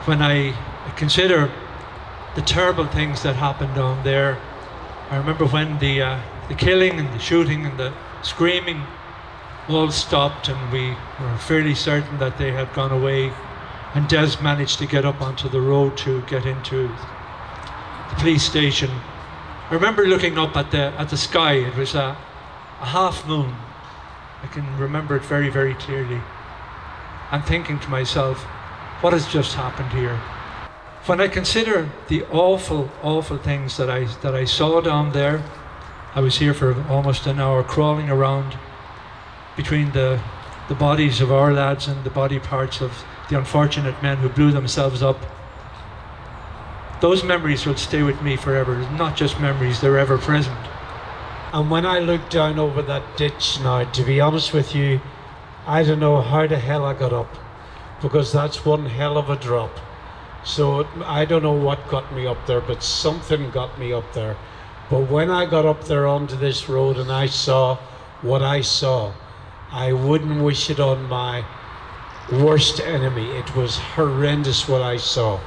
when I consider the terrible things that happened down there. I remember when the killing and the shooting and the screaming all stopped, and we were fairly certain that they had gone away, and Des managed to get up onto the road to get into the police station. I remember looking up at the sky. It was a half moon. I can remember it very, very clearly, and thinking to myself, what has just happened here? When I consider the awful, awful things that I saw down there, I was here for almost an hour crawling around between the bodies of our lads and the body parts of the unfortunate men who blew themselves up. Those memories will stay with me forever. Not just memories, they're ever present. And when I look down over that ditch now, to be honest with you, I don't know how the hell I got up, because that's one hell of a drop. So I don't know what got me up there, but something got me up there. But when I got up there onto this road and I saw what I saw, I wouldn't wish it on my worst enemy. It was horrendous what I saw.